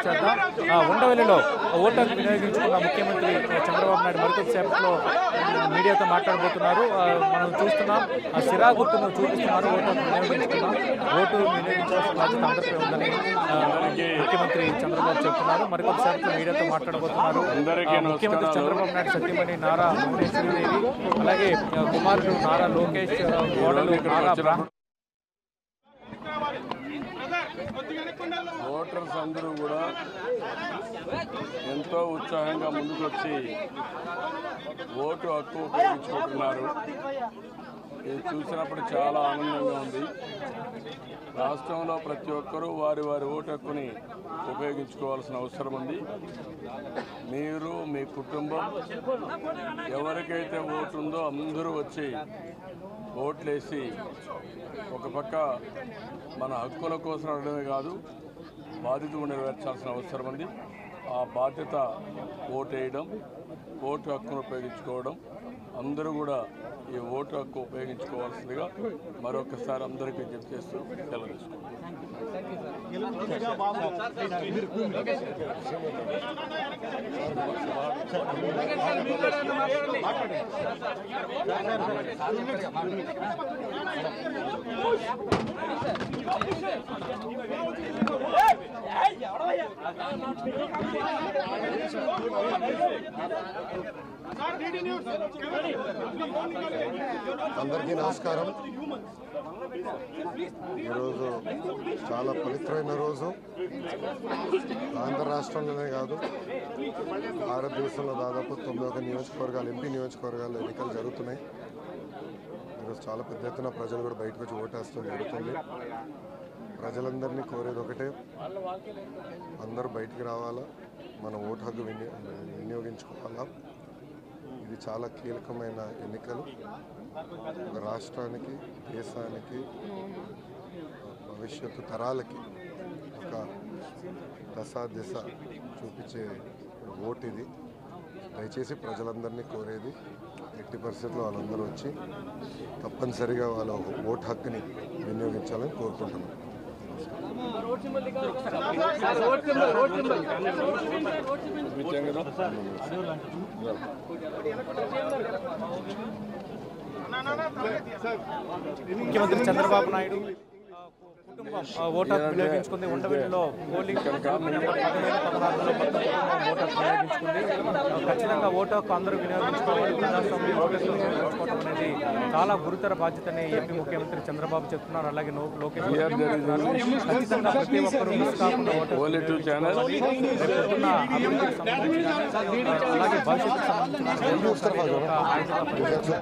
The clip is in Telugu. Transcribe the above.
చేద్దాం. ఉండవల్లిలో ఓటు హక్కు వినియోగించుకున్న ముఖ్యమంత్రి చంద్రబాబు నాయుడు మరికొద్దిసేపట్లో మీడియాతో మాట్లాడబోతున్నారు. మనం చూస్తున్నాం, సిరా గుర్తును చూపిస్తున్నారు. ఓటు హక్కు వినియోగించుకున్నాం, ఓటు వినియోగించాల్సిన బాధ్యత అందరిపై ఉందని ముఖ్యమంత్రి చంద్రబాబు చెబుతున్నారు. మరికొద్దిసేపట్లో మీడియాతో మాట్లాడబోతున్నారు. ముఖ్యమంత్రి చంద్రబాబు నాయుడు సతీమణి నారా భువనేశ్వరీదేవి, అలాగే కుమారుడు నారా లోకేష్, కోడలు నారా ఓటర్స్ అందరూ కూడా ఎంతో ఉత్సాహంగా ముందుకొచ్చి ఓటు హక్కు ఉపయోగించుకుంటున్నారు. ఇది చూసినప్పుడు చాలా ఆనందంగా ఉంది. రాష్ట్రంలో ప్రతి ఒక్కరూ వారి వారి ఓటు హక్కుని ఉపయోగించుకోవాల్సిన అవసరం ఉంది. మీరు, మీ కుటుంబం ఎవరికైతే ఓటు ఉందో అందరూ వచ్చి ఓట్లేసి ఒక పక్క మన హక్కుల కోసం అడగడమే కాదు, బాధ్యత నెరవేర్చాల్సిన అవసరం ఉంది. ఆ బాధ్యత ఓటేయడం, ఓటు హక్కును ఉపయోగించుకోవడం. అందరూ కూడా ఈ ఓటు హక్కు ఉపయోగించుకోవాల్సిందిగా మరొకసారి అందరికీ విజ్ఞప్తి చేస్తూ సెలవు తీసుకుంటాం. అందరికీ నమస్కారం. ఈరోజు చాలా పవిత్రమైన రోజు. ఆంధ్ర రాష్ట్రంలోనే కాదు, భారతదేశంలో దాదాపు 91 నియోజకవర్గాలు, ఎంపీ నియోజకవర్గాల్లో ఎన్నికలు జరుగుతున్నాయి. ఈరోజు చాలా పెద్ద ఎత్తున ప్రజలు కూడా బయటకు వచ్చి ఓటేస్తూ జరుగుతుంది. ప్రజలందరినీ కోరేది ఒకటే, అందరూ బయటికి రావాలా, మన ఓటు హక్కు వినియోగించుకోవాలా. ఇది చాలా కీలకమైన ఎన్నికలు. రాష్ట్రానికి, దేశానికి, భవిష్యత్తు తరాలకి ఒక దిశ చూపించే ఓటు ఇది. దయచేసి ప్రజలందరినీ కోరేది, ఎట్టి పరిస్థితుల్లో వాళ్ళందరూ వచ్చి తప్పనిసరిగా వాళ్ళ ఓటు హక్కుని వినియోగించాలని కోరుకుంటున్నాం. ముఖ్యమంత్రి చంద్రబాబు నాయుడు కుటుంబం ఓటు హక్కు వినియోగించుకుంది. ఉండవల్లిలో పోలింగ్ నెంబర్ 10,016లో ఓటు హక్కు వినియోగించుకుంది. ఖచ్చితంగా ఓటు హక్కు అందరూ వినియోగించుకోవాలి. ప్రజాస్వామ్య ఓటర్లు వినియోగించుకోవడం అనేది చాలా గురుతర బాధ్యతని ఏపీ ముఖ్యమంత్రి చంద్రబాబు చెప్తున్నారు. అలాగే లోకేష్ ఖచ్చితంగా ప్రతి ఒక్కరూ మిస్ కాకుండా ఓటు అభివృద్ధికి సంబంధించిన అలాగే భవిష్యత్తుకు సంబంధించిన